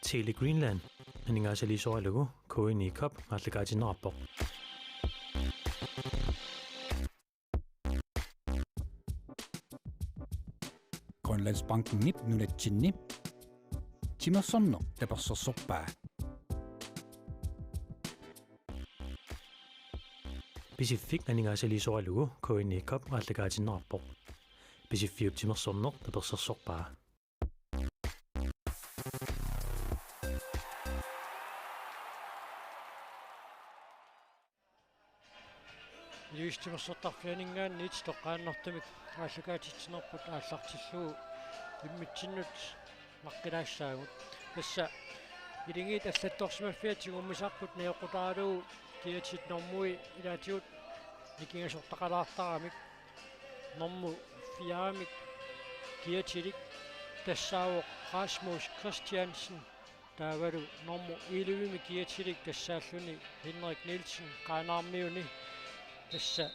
Tele Greenland анингаасалисорилагу куини кап аллагаатиннераппоқ Grønlandsbanken nip nunatsinni Timersorno tapersorsorpaa Pacific анингаасалисорилагу куини кап аллагаатиннераппоқ Pacific timersorner таперсерсорпаа Юистимерсортарфианингаанни итстоққааннартамик ааллагаатитсинерпут ааллартиллуу иммитсиннут наққилаассаагут тасса илингит аллатторсимаффиатсигу уммисарпут неоқутаалуу киатит нормуи илаатиут никингасортақалаартарамик норму фиаамик киатилик тассаавоқ Rasmus Christiansen таавалу норму илуими киатилик тассааллуни Henrik Nielsen qaanaarmiuni тасса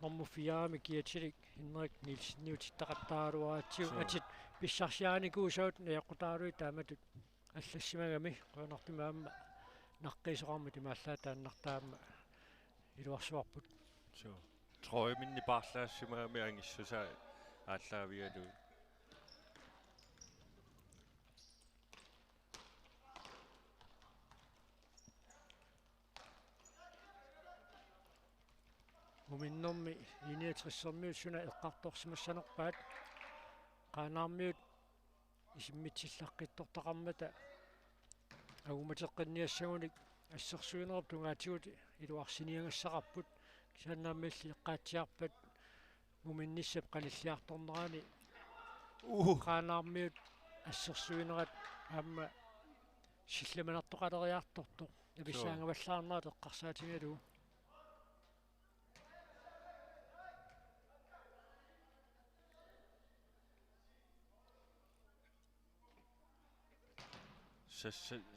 норму фиаами киатилик Henrik Nielsen ниутиттақаттааруаатсиу атит писсарсиааникуусаут неаққутааруи тааматут аллассимагами қонартимаама наққисоқарма тимааллаа тааннартаама илуарсуарпут så tror jeg min barslaassимаами ангиссуса ааллаавиалу уминнэрми иниатрissэрмиут эққарторсимассанерпаат qaanaarmiut исиммитсиллаққиттортақармата агуматеққинниассагуник ассерсуинерп тунгаатигут илуарсиниангассақарпут кисааннааммиалли эққаатсиарпат муминниссап қалиллиарторнерани qaanaarmiut ассерсуинерат аама силламанартоқалериарторто абиссаангаваллаарнаа теққарсаатингалу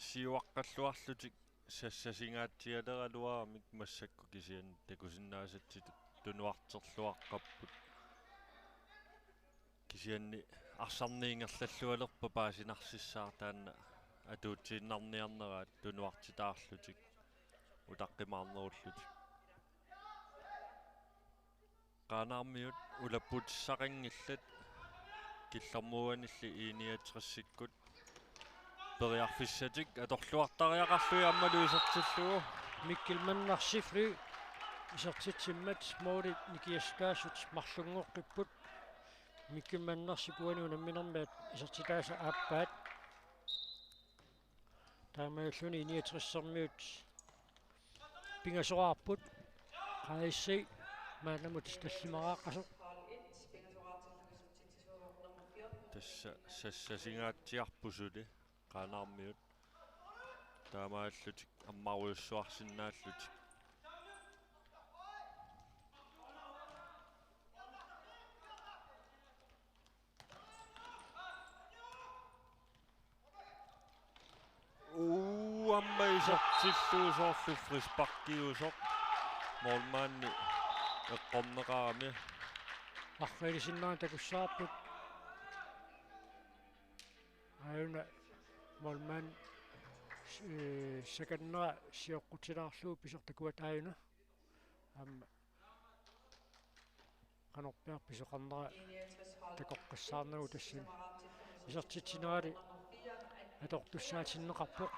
сиуаққаллуарлутик сассасингаатсиалералуарамик массакку кисиан такусиннаасатсит тунуартерлуаққаппут кисианни арсарниингерллаллуалерпа паасинарсиссаар таанна атуутсииннарниарнераат тунуартитаарлутик утаққимаарнеруллутик qaanaarmiut улаппутиссақингиллат киллэрмуанилли ииниатеқассиккут периарфиссатик аторлуартариақарлуи аммалуисертиллугу миккилманнарсифли исертитсиммат моолит никиаскаасут марлунгоққиппут миккилманнарсипуани унамминермаат исертитааса ааппаат таамааллуни иниатериссэрмиут пингасораарпут qaissi маанамут таллимарааққасо тасса сассасингаатсиарпусули qaanaarmiut таамааллутик аммаруйуссуарсинааллутик аммаисартиллуусоорлу фриспаркиусоқ молмаанни эққорнеқарами аррилисиннаан такуссаарпут аюна молман саканнера сиоққутилаарлуу писертакуат аюна амма канорпиар писоқарнера такоққассаарнагу тассин исертитсинерали атортуссаатиннеқарпоқ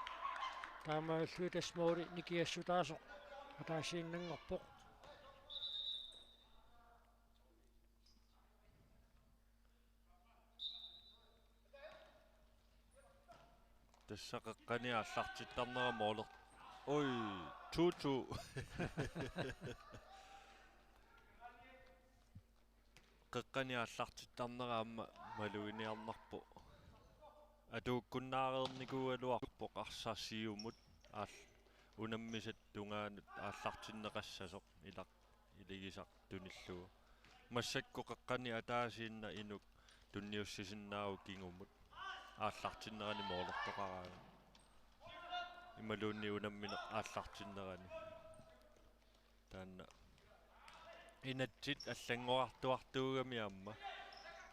таамааллуи тасмооли никиассутаасоқ атаасииннангорпоқ тассақеққани аллартиттарнера моолер ой туту қеққани аллартиттарнера амма малуиниарнарпо атууккуннаареерникуалуарпоқ арсарсиумут аал унаммисат тунгаанут ааллартиннеқассасоқ илақ илигисақ туниллугу массакку қеққани атаасиинна инук тунниуссисиннааву кингумут ааллартиннерани моолертоқараа ималуунни унаммине ааллартиннерани таанна инатсит аллангоартуартуугами аама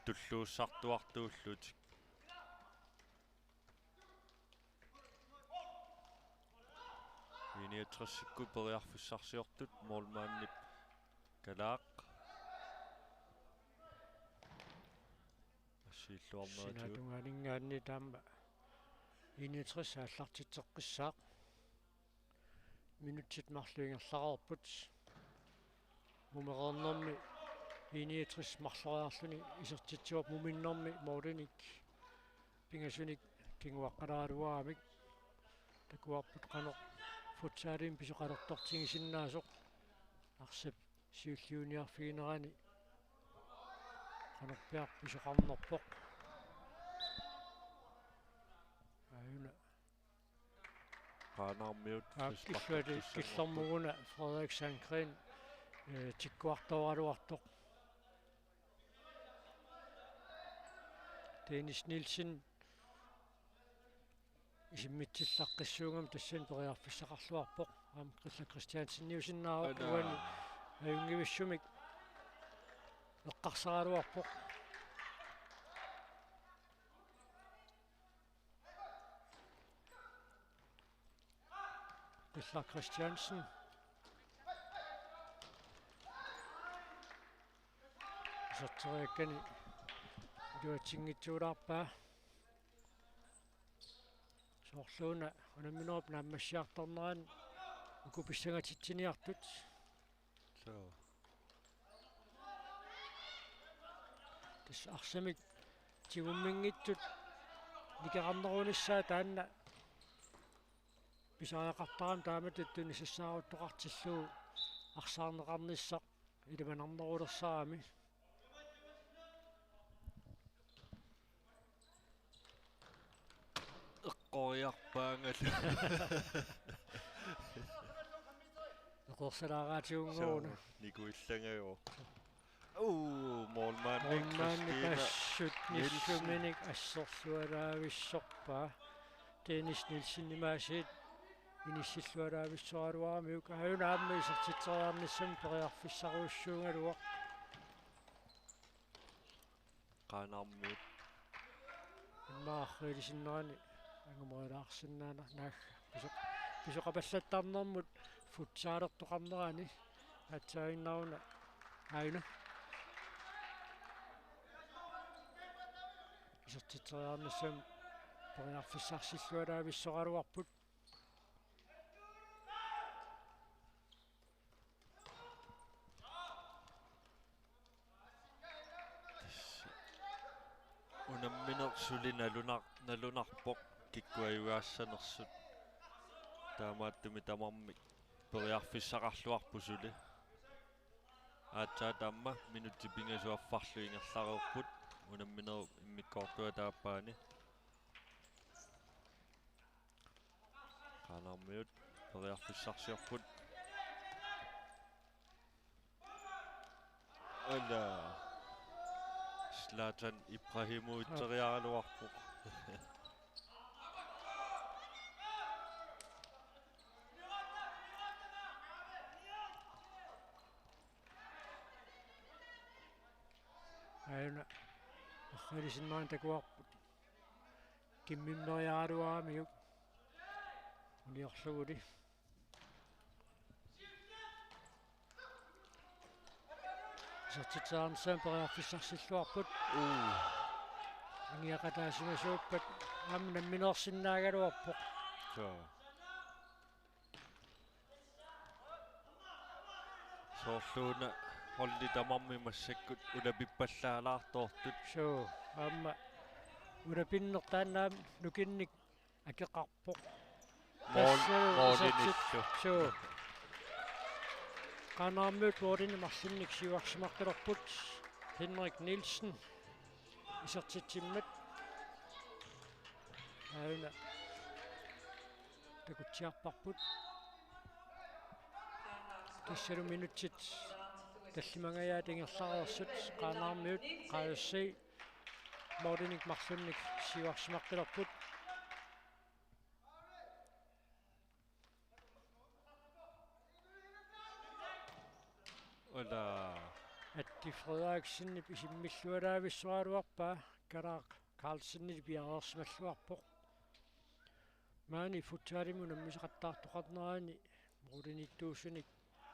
туллууссартуартууллутик Iniatrassikku periarfissarsiortut Moolmaannip kalaaq ассииллуарнериту синатунгаалингаанни таама 61 ааллартитеққиссаақ минутсит марлуингерлақарпут мумеқарнэрми 61 марлориарлуни исертитсуап муминнэрми моординик пингасуник пингуаққалааруаамик такуарпут қано футсаалим писоқалертортигисиннаасоқ арсап сиуллиуниарфигинерани канорпиар писоқарнерпоқ аюна qaanarmiut киллуали киллэрмугуна Frederik Sandgren тиккуартооралуартоқ Dennis Nielsen исиммитсиллаққиссуугам тассан периарфиссақарлуарпоқ аам Крilla Christiansen ниусиннаару уани аюнгивиссумик эққарсаралуарпоқ Krilla Christiansen сатсериаккани дуатсингитсуулаарпаа соорлууна унамминеруп нааммассиарторнерани укуписсагатитсиниартут so тас арсамик тигуммингитсут никеқарнеруниссаа таанна писаақартарам тааматут тунисассааруттоқартиллуу арсаарнеқарниссақ илиманарнерулерсаами eqqoriarpaangala эқорсалаагаатиунгоруна nikuillangajoo Moolmaannik тассут ниллуминик ассорсуалаависсорпаа Dennis Nielsen имаасиит иниссиллуалаависсуалуарамиук аюнаамми исертитсериарниссам периарфиссаруussуунгалуа qaanarmiut иммааррилисиннерани ангумоилаарсинаана наах писоқапаллаттарнэрмут футсаалертоқарнерани атсаиннаруна айна исертитсериарниссам периарфиссарсиллуалаависсоралуарпут unamminersulina nalunarpoq kikkuajuaassaanersut taamaattumi tamarmik periarfissaqarluarpusuli aatsaa taamma minutti pingasuaffarluingerlareerput unammineru immikkoortua taappaani qaanarmiut periarfissarsiorput ala Zlatan Ibrahimovic-teriaraluarpoq айна ахрисиннаан такуарпут киммимнериаалуарамиук униорлугули сертитсаарнсаан периарфиссарсиллуарпут ангиақатаасимасууппат аам намминерсиннаагалуарпоқ so soorluuna holli tamarmi massakkut ulapippallaalaartoortut суу аама урапиннертаанаам нукинник акеқарпоқ moorlinillu суу канааммут моордини марлинник сиуарсимарталерпут Henrik Nielsen исертитсиммат аюна такутсиарпарпут тассалу минутсит таллимангаяа тингерлареерсут qaanаармиут qaayussi моординик марлинник сиуарсимарталерпут ola Atti Frederiksen isimмиллуалаависсуалуарпаа Karaak Carlsen пиареерсималлуарпоқ маани футсаалиму наммисеқаттаартоқарнерани Rulinittuusunik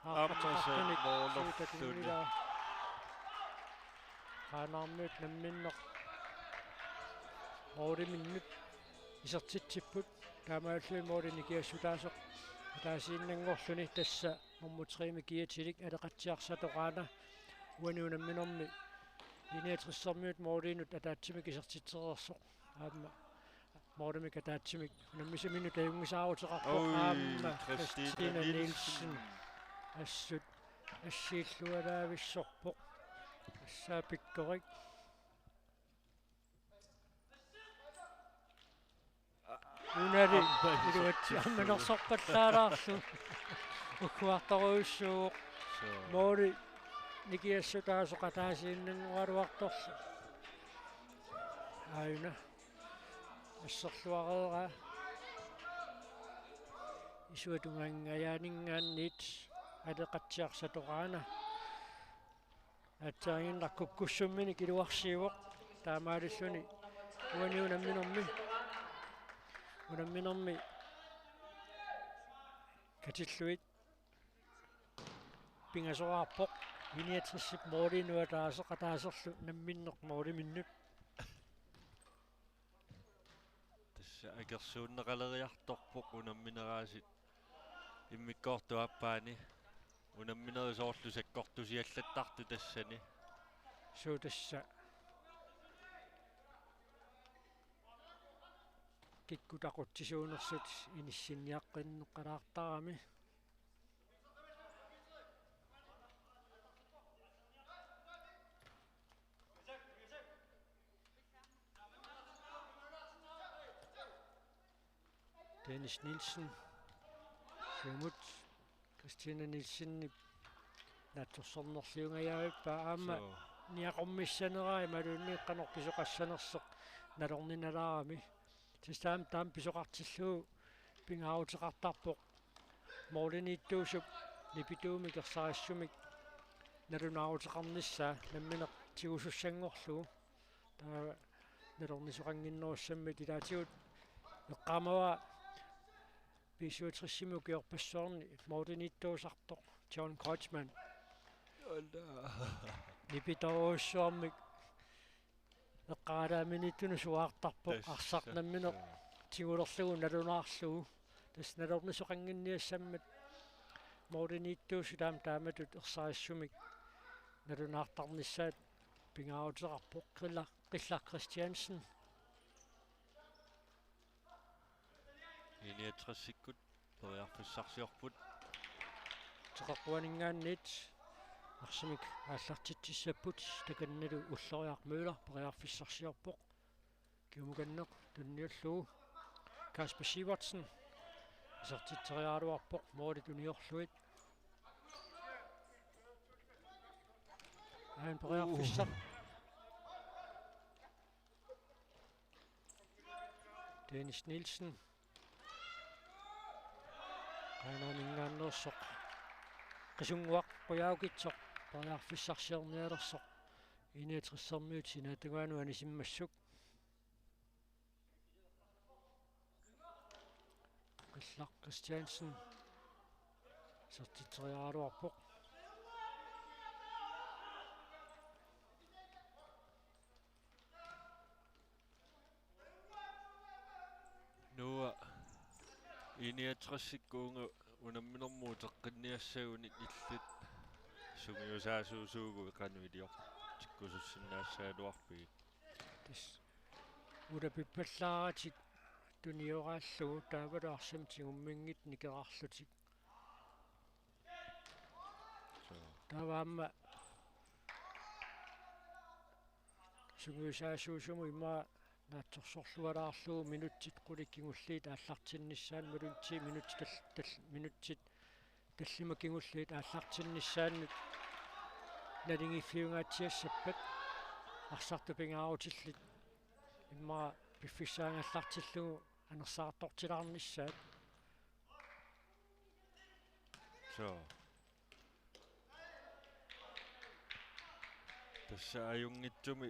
Aammasat moorlorluni suutakunila qaanarmiut namminneq mooriminnut isertitsipput taamaallui moorinikiassutaasoq taasiinnangorluni tassa mummuteriimi kiatilik aleqatsiarsatoqaana uaniunamminormi iniatrissarmiut mooriinut ataatsimik isertitserersoq aamma moorimi kataatsimik nammisaminut ajungisaaruteqarpoq aamma Christina Nielsen assut ассииллуалаависсорпоқ ассаапиккорик унали илуатси амманерсорпаллаалаарлу уккуарторуйссууq моори никиассутаасоқатаасииннангуалуарторлу аина ассерлуареера исуатунгаангаяанингаанниит алеқатсиарсатоqaana атсаагиннаркуккуссуммини килуарсиивоқ таамаалиллуни унамминорми катиллуит пингасоарпоқ иниатриссип мооринуатаасеқатаасерлу намминнеқ моориминнут тасса акерсууннеқалериарторпоқ унамминераасит иммиккоортуаппаани унамминерисоорлусаккортусиаллаттарту тассани суутасса киккутақутсисуунерсут иниссинниаққиннеққалаартарами Dennis Nielsen Femut Christina Nielsen натсорсорнерлиунгаjaavippa аама ниақормиссанераа малуунниққанорписоқассанерсеқ налорниналаарами тистаам таам писоқартиллуу пингаутеқартарпоқ моолинииттуусуп нипитуумик ерсариссумик налунааутеқарниссаа намминеқ тигусуссангорлугу таа налорнисоқангиннеруссамми тилаатигут эққамава писуутриссиму киорпассуарни моолинииттуусартоқ John Kochman нипиторуссуармик эққаалааминиттуну суаартарпоқ арсарнамминеқ тигулерлугу налунаарлугу тас налорнисоқангинниассаммат моолинииттуусулаам тааматут ерсариссумик налунаартарниссаат пингааутеқарпоқ қилла Christiansen иниатрассиккут периарфиссарсиорпут теқарпуанингаанниит арсимик ааллартитсиссаппут таканналу уллориармуила периарфиссарсиорпоқ киумуканнеқ тунниуллугу Kasper Sivertsen сертитсериаалуарпоқ мооли туниорлуит аан периарфиссар Dennis Nielsen аанаанингаааннерсоқ qisunnguaq quyaukitsoq pariarfissarsiornialersoq iniatrissarmiut sinaatugaaну anisиммассук qillaq Christiansen sertiteriaaluarpoq nuа иниатрисsikkuunga унамминэрмуутеққинниассагуник иллут сугиусаасуусуугу иқануилиор тиккусуссинаассаалуарпиги тис улапиппаллааратик туниорааллугу таавалуарсам тигуммингит никерарлутик таваамма сугиусаасуусуму имаа наатсорсорлуалаарлугу минутсит qulиккингуллиит ааллартиннissaан малунти минутсит таллимакингуллиит ааллартиннissaаннут налингиффиунгаатсиассаппат арсарту пингаарутиллит имма пиффисаангаллартиллугу анерсаартортилаарнissaат тасса аюнгитсуми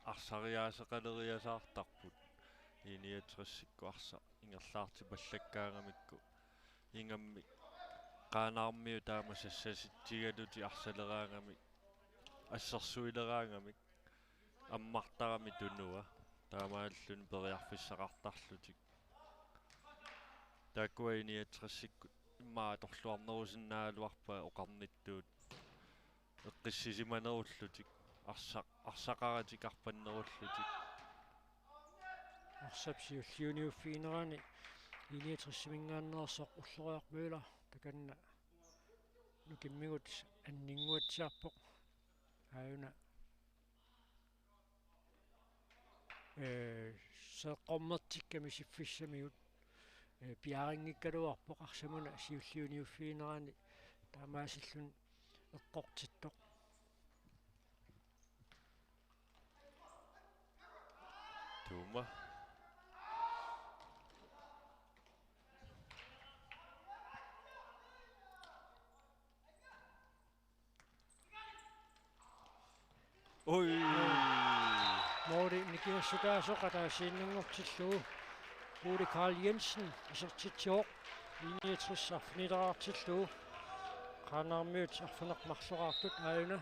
арсариаасеқалериасаартарпут иниатрissикку арса ингерлаарти паллаккаагамикку ингамми qaanaarmiu taamasassasittigaluti arsaleraangami ассерсуилераангамик аммартарами тунуа таамааллун периарфиссақартарлутик такуаиниатрессиккут иммаа торлуарнерусиннаалуарпа оқарниттуут эққиссисиманеруллутик арсақаратик арпаннеруллутик арсапсиуллиуниуффигинерани иниатрессимингааннерсоқ уллориармуила таканна нукиммигут аннингуатсиарпоқ ааюна сеққормертикками сиффиссамигут пиарингиккалуарпоқ арсамуна сиуллиуниуффигинерани таамаасиллун эққортиттоқ тума ой моори никиассукаасоқатаасииннангортиллугу Ole Karl Jensen исертитсиоқ иниатрissarfniderartillугу qaanarmiut arfaneqmarloraartut aayuna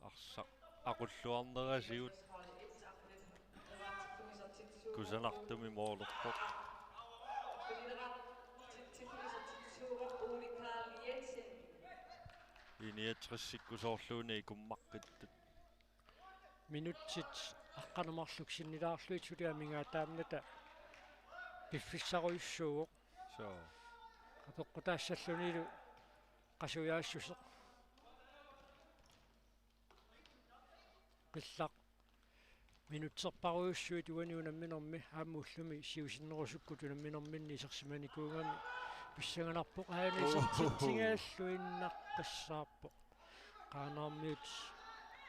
арса aqulluarnerasiut кусанартуми моолерпоқ иниатрissиккусоорлууни икуммаққиттут минутсит аққанамарлук синнилаарлуитсулиамингаа таамната пиффиссаруйуссууоқ со апеққутаассаллунилу қасуяассусеқ qillaq minutserparuussui tuaniunamminermi aammuullumi siusиннерусукку тунамминерминни исерсиманикуугами писсаганарпоқ аани исертитсингааллуиннаққиссаарпоқ qaanarmiut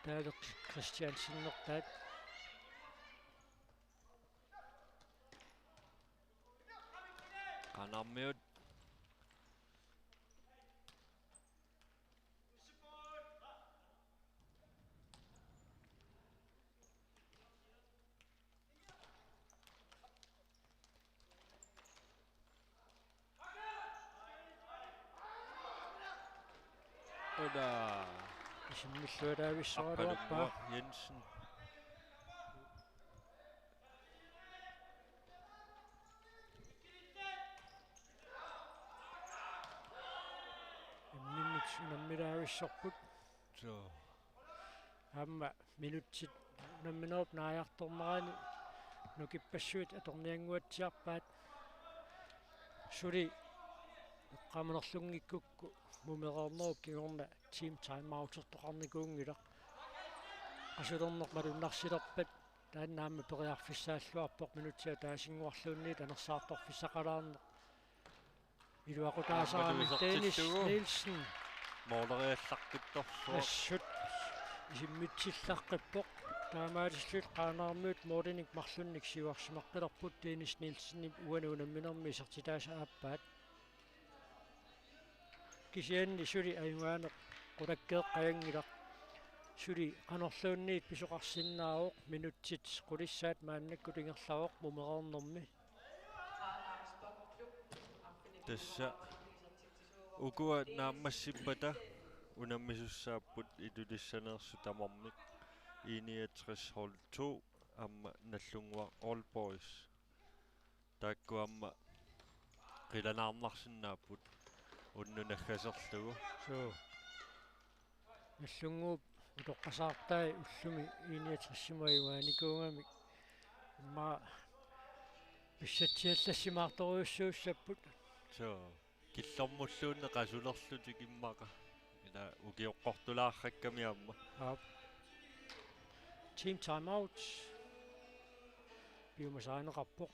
таалеқ кристиансиннертаат qaanarmiut Oda исиммиллуалаависсоруаппаа Jensen имминнит унаммилаависсорпут so аама минутсит намминооп нааяртормаани нукиппассуит аторниангуатсиарпаат сули эққаманерлунгиккукку мумеқарнеруп кигорна team time out-ертоқарникуунгила асулернеқ малуннарсилерпат тааннаама периарфиссааллуарпоқ минутсиа таасингуарлуунни танерсаарторфиссақалаарне илуақутаасаарами Денис Нилсен моолериаллаққитторсуа ассут исиммитсиллаққиппоқ таамаалиллут qaanarmiut моориник марлунник сиуарсимаққилерпут Денис Нилсенни уануунамминерми сертитааса ааппаат кисианни сули аюгаане qulakkeeqqajangila suli qanorluunniit pisuqarsinnaaruq minutsit qulissaat maannakku tingerlaruq mumeqarnermi tassa ukua naammassippata unammisussaapпут itulissaneersu tamarmik 61 hold 2 amma nallungua all boys taakkuamma qilanaarnarsinnaapпут уннунаггасерлугу so наллунгууп утоққасаартай уллуми иниатерсимаюааникуунгами имма писсатсиаллассимаарторуйуссууссаппут so киллормуллуунне qasулерлутик иммаqa ила укиоққортулаарракками аама team time out биумасаанеқарпоқ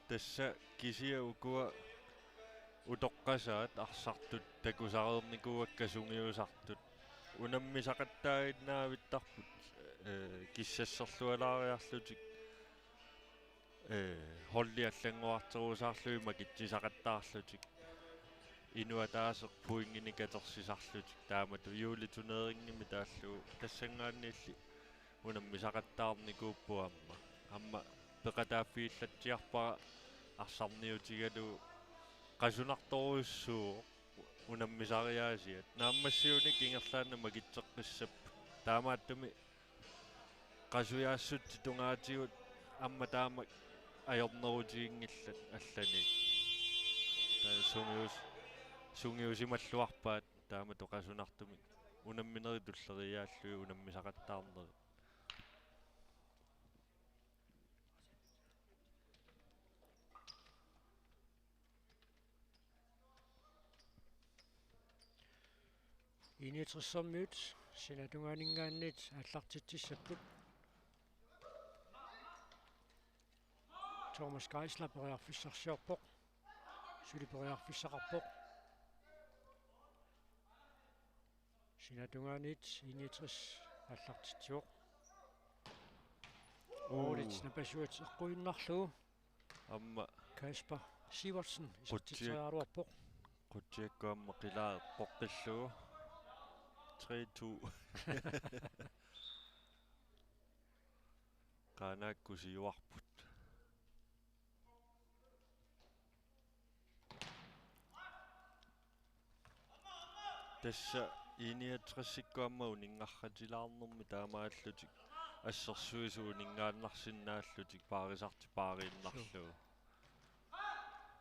тасса кисия укуа утоққасаат арсартут такусареерникуаккасунгиусартут унаммисақаттаагиннаавиттарпут киссассерлуалаариарлутик холлиаллангуартерусаарлуи макитсисақаттаарлутик инуатаасеқ пуингиникатерсисарлутик таамату юулитунеерингими тааллуу тассангаанниилли унаммисақаттаарникууппуамма амма peqataaffiillattiarpara arsarniutigalu qasunartorussuu unammisariaasiat naammassiunik ingerlaanna makitseqqissappu taamaattumi qasuyaassut tungaatigut amma taama ajornerutiingillat allani sungiusimalluarpaat taama toqasunartumik unammineri tulleriaallui unammisaqattaarneri Initrissormiut sinatunganingaannit аллартитсиссаппут Thomas Geisler periarfissarsiorpoq suliperiarfissaqarpoq sinatungaanit initris аллартитсиоq Oorits napasuat eqquinnarlugu amma Kasper Sivertsen isartitriaruarpoq qutiakkuamma qilaa poqqillugu 3-2 qaanaakkusiuarput tassa iniatressikkuamma uningarratilaarnermi taamaallutik ассерсуисуу нингаааннарсиннааллутик паарисарти паарииннарлугу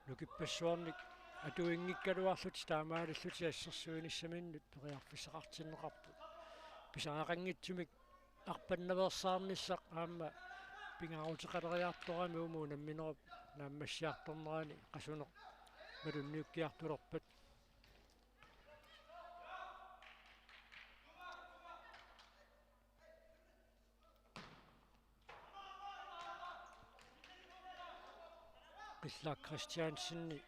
Lukipassuarnik atuinngikkaluarlut taamaalulluti ассерсуиниссаминнут периарфиссақартиннеқарпут писаақангитсумик арпаннаверсаарниссақ аама пингаарутеқалериарторами умуу намминеруп нааммассиарторнерани қасунеқ малунниуккиартулерпат Qilla Christiansenni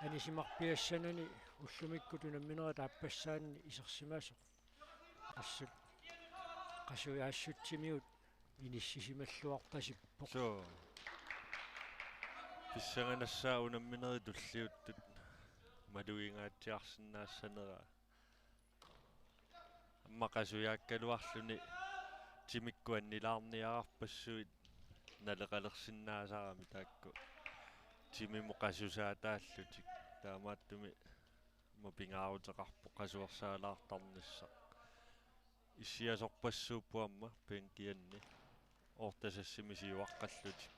anisimarpiassanani ullumikkutu namminera taappassaanni isersimasoq qassut qasuyaassutsimiut inississimalluartasippoq so писсаганассаа унамминери туллиуттут малуингаатсиарсинаассанера аммақасуяаккалуарлүни тимиккуаннилаарниарарпассуит налеқалерсиннаасарами таакку тимимоқасусаатааллутик таамааттуми мапингаарутеқарпо қасуарсаалаартарнissaқ иссиасорпассууппуамма пенкианни ортасассимисиуаққаллутик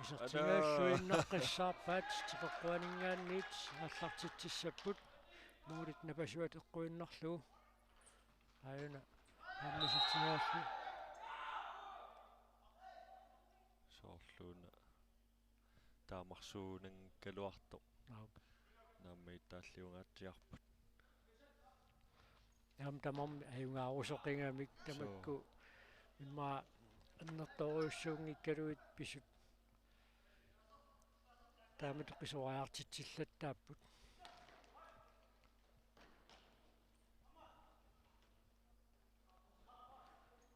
исертингааллуиннаққиссаарпаат тиқеққуанингаанниит аллартитсиссаппут муулит напасуат эққуиннарлугу аюна аммисертингааллу соорлууна таамарсуунангкалуарто нааммаитааллиунгаатсиарпут ям тамарми аюнгаарусоқингамик тамакку имма аннерторуйуссуунгиккалуит писут таамат қисуариартитсиллаттааппут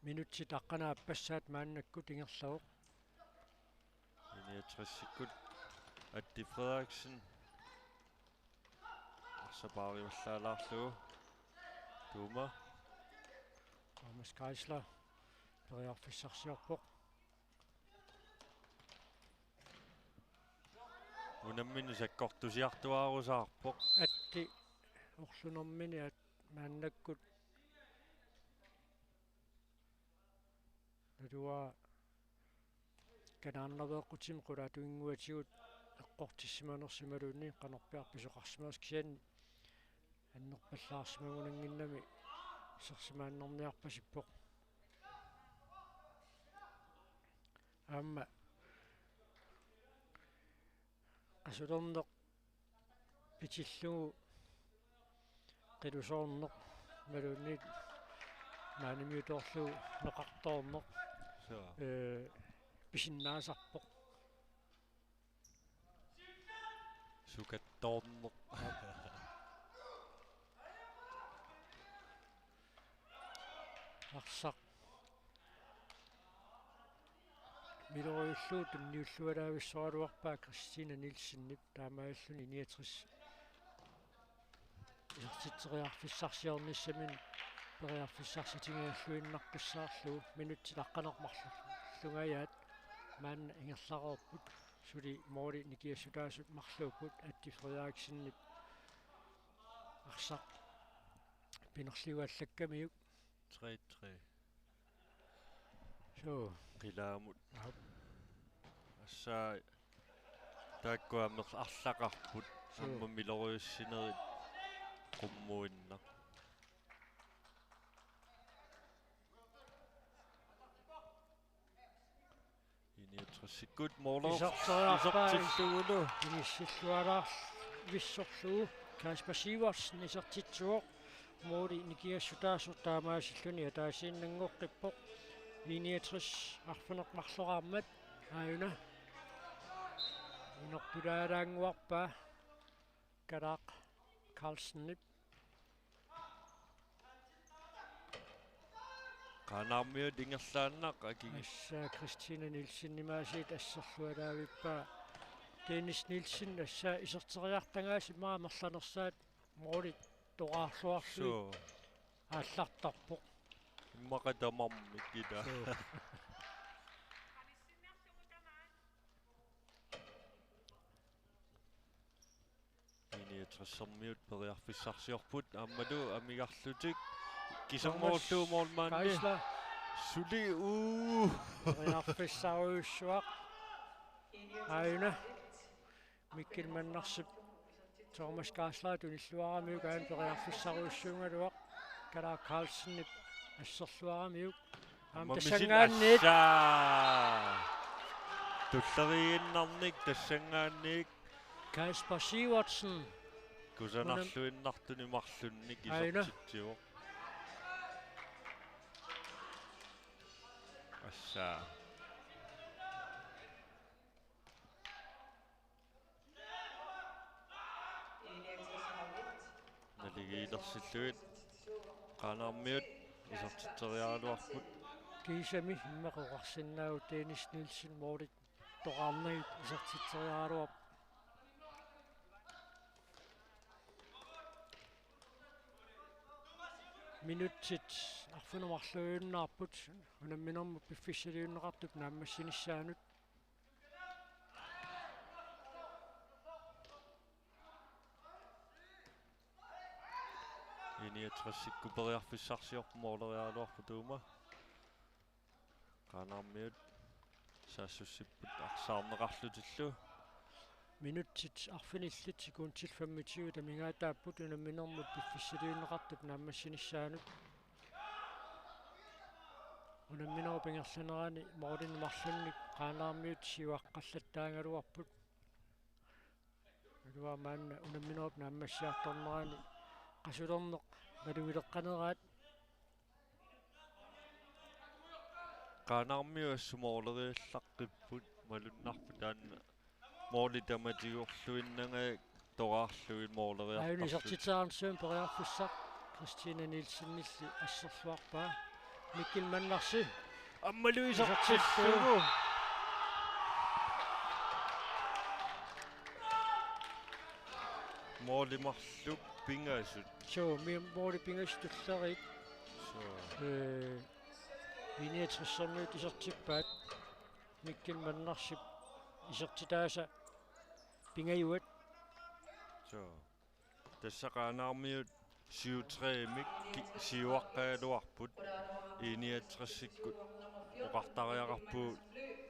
минутси таққанаа аппассаат мааннакку тингерлавоқ иниатрессиккут Atti Frederiksen арсапаариваллаалаарлугу тума Thomas Geisler периарфиссарсиорпоқ унаммини саккортусиартуаарусаарпоқ атти орлунэрмини ат мааннаккут надуа канааннавеэққутим қулаатуингуатигут эққортиссиманерсималуунни қанерпиарписоқарсимаас кисиан аннерпаллаарсимагунангиннами серсимааннерниарпасиппоқ аама асулернеқ питиллугу қилусоорнеқ малуунниит маанамиуторлугу неқарторнеқ писиннаасарпоқ сукатторнеқ арсақ милориуллуу тунниуллуалаависсоралуарпаа Кристина Нилсеннип таамааллуни 69 ертитсериарфиссарсиорниссамин периарфиссарситингааллуиннарписсаарлугу минутти таққанермарлу лунгаяат man ingerlarorput suli moori nikiassutaasut marluuput Atti Frederiksen arsaq pinerliuallakkamiuk 3-3 so qilaamut assaa taakkuamerl арлақарпут амма милориуссинерит qummuinna iniutrassikkut moorlor isartilluulu inissилluалаар vissorlugu Kasper Sivertsen isartitsuoq moodi nikiassutaasur taamaasilluni ataasiinnanngorqippoq 69 arfuneq marloraarmat aayuna inerpulaalaanguarpaa kalaaq Carlsennip qanaarmiut ingerlaannaq akigi assa Christina Nielsen nimaasiit asserlualaavippa Dennis Nielsen assa iserteriartangaasi maamerlanersaat moodi toqaarluarlu so ааллартарпоq иммақатамармик ила iniutrassarmiut periarfissarsiorput аммалу амигарлутик кисермоорлуумоормаанни Geisler сули Riarfissaruyussuaq aayuna Mikkel Mannersip Thomas Geisler tunilluaramiuk aan periarfissaruyussuungaluaq Kala Carlsennip asserluaramiuk tassangaanniit туллерииннарник тассангаанник Kasper Sivertsen кусанарлуиннартуни марлунник Aina. исертитсио асса налигиилерсиллуит qanaarmiut исертитсериаалуарпут kiisami immeqoqarsinnaagu Dennis Nielsen moorit toqaarnagit isertitseriaaluap minutsit arfunumarluiunnaarput unamminermu piffissaliunneqartut naammassinissaaanut iniutrasikku periarfissarsiorpu mooleriaaluarpu tuuma qanaarmiut saassussipput arsaarneqarlutillu minutsit arfinillit sekuuntil 25 tamingaataapput unamminermu piffissaliunneqartut naammassinissaaanut unammineru pingerlaneraani moorlin marlunnik qaanaarmiut siuaqqallattaangaluarput alua maanna unamminerup naammassiartorneraani qasulerneq naluileqqaneraat qanaarmiu assumooleriullaqqipput malunnarpu taanna mooli tamatiguorluinnanga toqaarluit mooleriartarpu aayunisertitsaaransuun periarfissaq Christina Nielsennilli asserluarpaa Mikkel Mannersi аммалу isartitsuugu moolimarluk pingaasut so mooli pingastulleriit so 69 isertippaat Mikkel Mannersi isertitaasa pingajuat so tässä qanaarmiut siutreemik siuaqqaaluarput iniatrassikkut oqartariaqarpu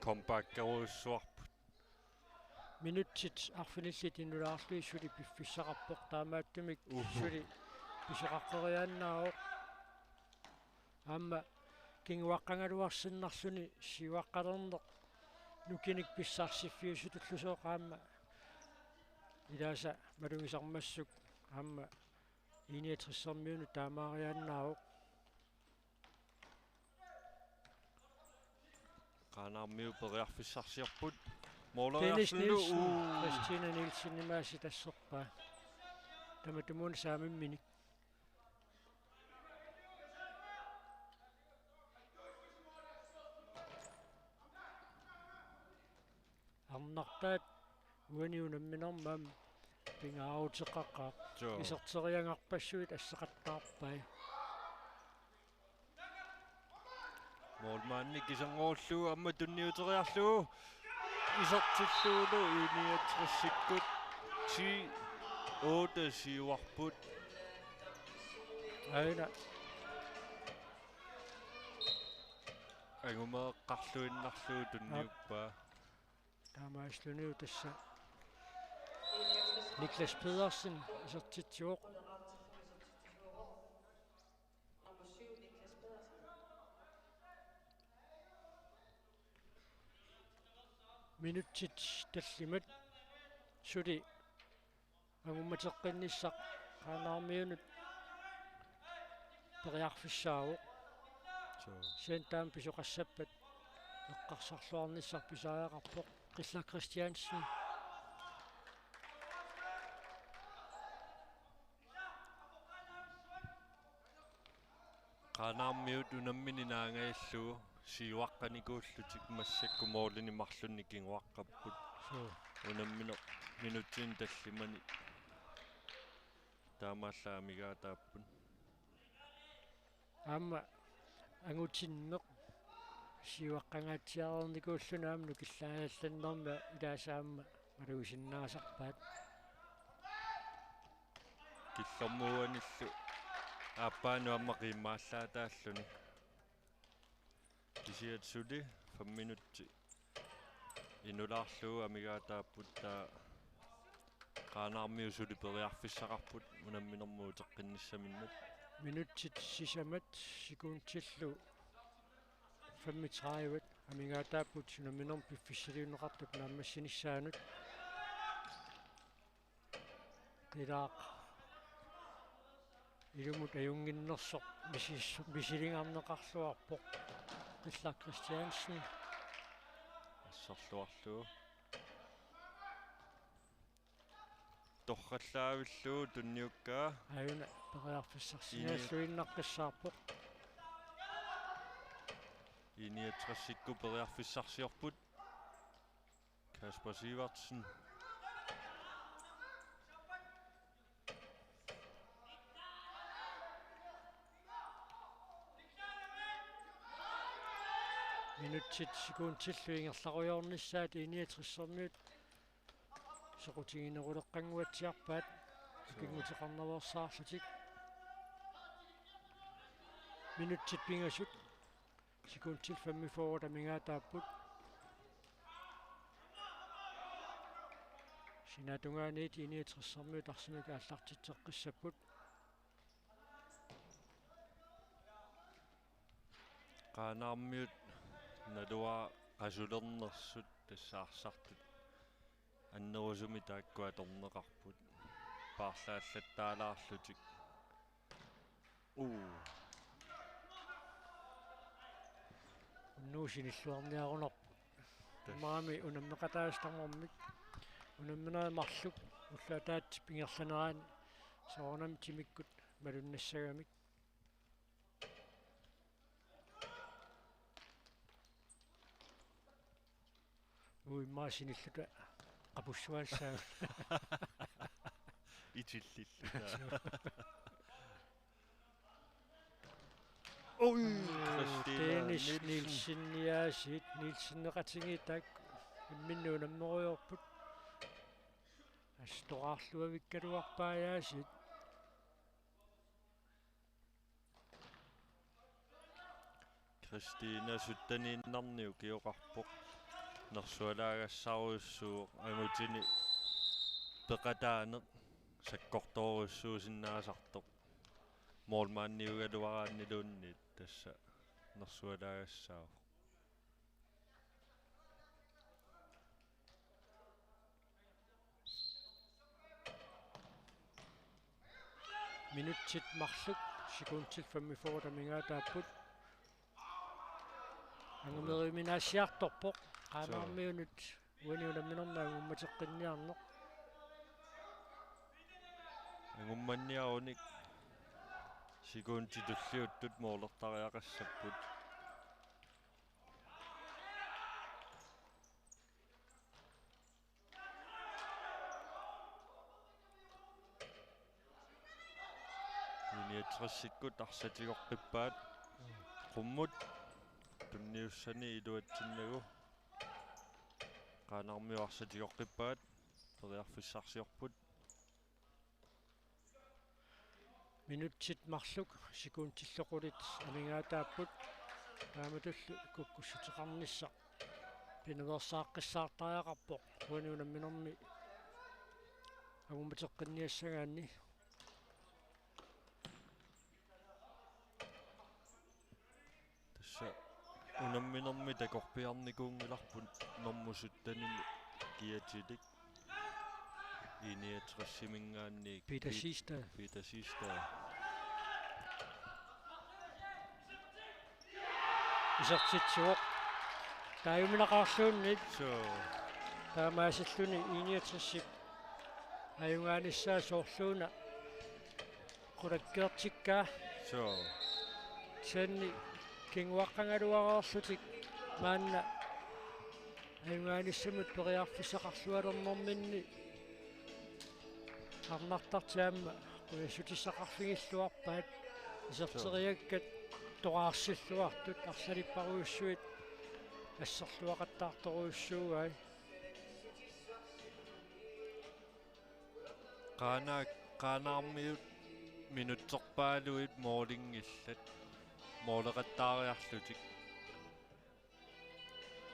kompakkeruussuarput minutsit arfinillit inulaarlui suli piffissaqarpoq taamaattumik suli pisoqaqqeriaannaaoq aamma kinguaqqangaluarsinnarluni siuaqqalerneq nukinik pissaarsifiusutullusooq aamma ilaasa malungisarmassuk aamma iniatrissermiunu taamaariaannaaoq qanaarmiu periarfissarsiorput Dennis mooleriarlulu Nielsen Christina Nielsen nimaasi tasserpaa tamatumun saamimminik арнартаат уаниунамминермаам пингаарутеққаққаа so исертериангарпассуит ассеқаттаарпай Målmanden kisangorlu amma tunniuteriarlu. Isortilluulu 61 sikkut 10 8 siuarput. Aina Angumeeqqarluinnarluu tunniuppaa. taamaasluniu tassa Niklas Pedersen isortitsuoq minutsit tallimat suli angummateqqinissaq qaanarmiunut periarfissaavuq sentaam pisuqassappat eqqarsarluarnissar pisaajaqarpoq Qilla Christiansen Qaanarmiut unammini naangailluu siuaqqanikuullutik massakkumoorlini marlunni kinguaqqapput. Unammino minutin tallimani taamaallaamigaataappun. aamma angutinneq siuaqqangaatiarernikuullunaamnu killaajallannerma ilaasaamma maluusinnaasarpaat Killermuuanillu aappaanu amma qiimmaallaataalluni. Kisiat suli 5 minutti. Inulaarluu amigaataapput taa qaanarmiu suli periarfissaqarput unamminermuuteqqinnissaminnat. minutsit sisamat sikuuntillu 35 amigaataapput sunaminerm piffissaliunneqartuk naammassinissaaanut tilaaq ilumut ajunginnersoq misilingarneqarluarpoq Qilla Christiansen Assorluarluu. Torrallaavilluu tunniukkaa. ajuna periarfissarsinaalluinnaqqissaarpoq 61 sikku periarfissarsiorput. Kasper Sivertsen. minutsit sikuuntillu ingerlaruyornissaat 69 soqutigineruleqqanguatsiarpaat kingutеқарнавоорсаарлутик minutsit pingasut sikuuntil 45 amingaataapпут sinatungaaniit 69 арсимик ааллартитсеққиссаппут Qaanarmiut nalua qasulernersut tassaarsartut annerusumi taakkuatorneqarput paarlaallattaalaarlutik nuusinilluarniarunarput maami unammeqataastarmormik unammenaamарлук уллаатаат пингерланераан соорнам тимиккут малуннассагамик уи маасиниллута апуссуаалсаа itillillutaa. Dennis Nielsen яасит Nielsen-неқатингиитаак имминнуунаммеруйорпут астоraarluavikkaluarpaayaasит Christina suttaniinnarniu kioqarpoq nersualaaгассаруйуссуу агутини пеқатаанеқ саккорторуссуусиннаасартоқ моолмаанниугалуарааннилуунниит тасса nersualaaгассаа minutsit mарлук секундтил 45 амингаатааппут ангумериминаасиарторпоқ qaanarmiunut уаниунамминернаагу умматеққинниарнеқ агумманниаруник сикуунтитуллиуттут моолертариақассаппут иниатсиссиккут арсатигоққиппаат qumмут ниуссани илуатсиннагу qaanarmiuarsatigoqqippaat periarfissarsiorput минутсит марлук сикуунтиллоқулит амингаатааппут ааматуллу куккуссутеқарнisса пиневерсааққиссаартариақарпо уанунамминерми агуматеққинниассагаанни тасса унамминерми такорпиарникуунгиларпут нормусуттаними киатилик иниатрессимингаанни питасиста исертитсуоқ тааюминақарлууннит so таамаасиллуни иниатрессип аюнгааниссаа соорлууна qulakkeertikkaa so санни кингуаққангалуараарлутик маанна аюнгааниссамут периарфисақарлуалернэрминни арнартартаамма уясутиссақарфигиллуарпаат исертериаккат тоқарсиллуартут арсалиппаруйуссуит ассерлуақаттаарторуйуссуугай qaanаарmiut minutserpaaluit moorlingillat moorleqattaariarlutik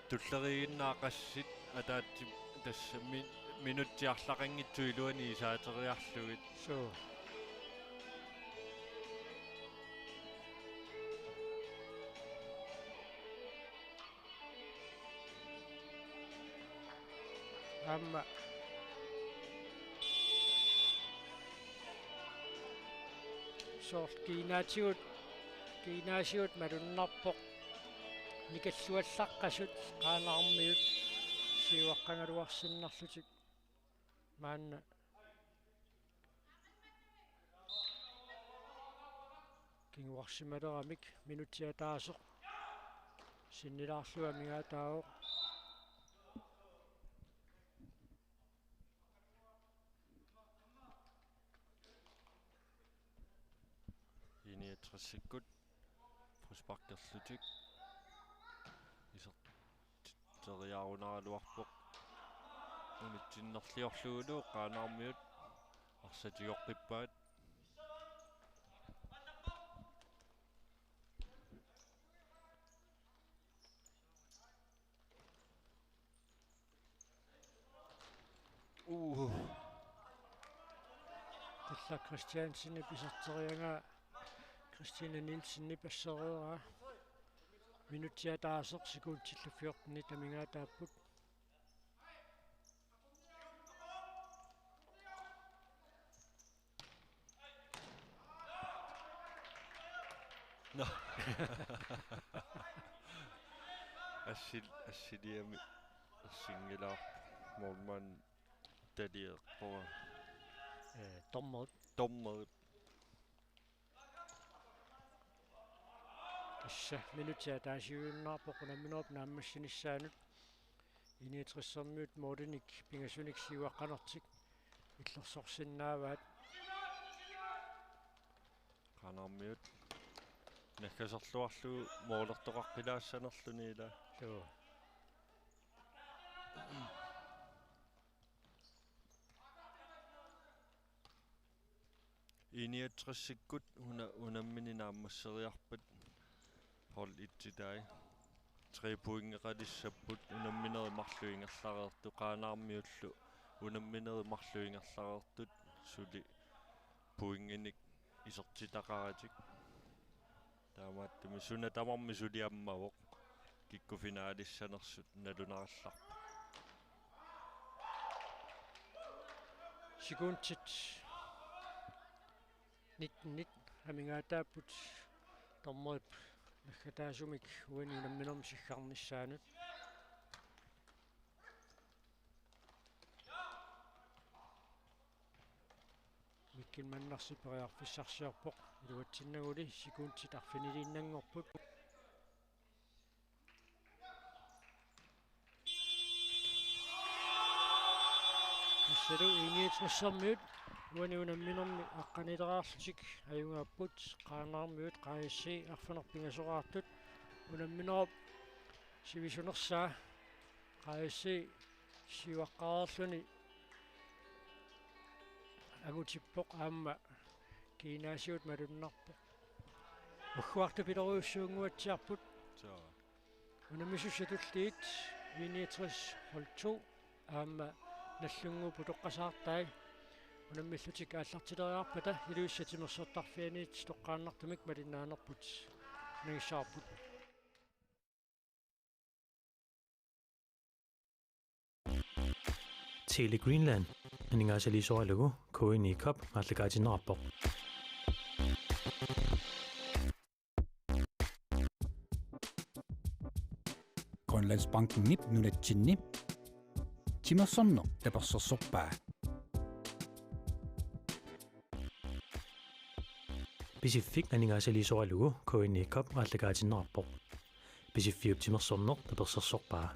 tulleriginnaaqassit ataatti tassa minuttiarlaqanngitsuiluani isaateriarlugit so amma soort kiinaasiut malunnarpoq nikаллуаллаққасут qaanarmiut siuaqqangaluarsinnarlutik maanna kinguarsimaleraamik minutiataasoq sinnilaarlua migaataaoq iniatressikkut frusparkerlutik iserteriarunaraluarpoq unitsinnerliorluulu qaanarmiut arsatigoqqippaat талла Christiansinni писертериангаа Christina Nielsenni пассереераа минутиатаасеқ сикуутсиллуффиортни тамингаатааппут no assiliami assingilaa morman talieqpora tommerut тасса минутиатаасиуиннаарпоқ наминооп нааммассинissaanут иниатрissерmiut моодиник пингасуник сиуаққанертик иллерсорсиннааваат qaanarmiut nakkaserluarlu moolерtoqarqilaassанерлүни ила соо iniatressikkut unammini naammasseriarpat hol itsitai 3 puingeqalissapput unammineremarluingerlareertu qaanarmiullu unammineremarluingerlareertut suli puinginik isertitaqaratik taamaattumi suna tamarmi suliammavoq kikkufinaalissaanersut nalunarallarpa сикуунтит 19 амингаатааппут тормоип наггатаасумик уани унамминерми сиггарнissaanут миккин маннарси периарфиссарсиарпоқ илуатсиннагули сикуунтит арфинилииннангорпут ассалу иниитнссэрмиут уани унамминерми аққанилераарлутик аюнгааппут qaanarmiut qaayissi арфанерпингасораартут унамминероп Sivisunersaa qaisi sivaqqaarluni agutippoq aamma kiinaasiut malunnarpo uxuartupileruussuunguatsiarput Saa. unamissussatulliit 69 aamma nallungu putoqqasaartai unamillutik aallartileriarpata iluissatimersortarfianiit toqqaannartumik malinnaanerput nagissaarput Tele Greenland aningaasalisoralugu koini kop allakaatinnerarpoq Grønlandsbanken nip nunatsinni. Timersorno tapersorsorpaa. Pacific aningaasalisoralugu koini kop allakaatinnerarpoq Pacific timersorneq tapersorsorpaa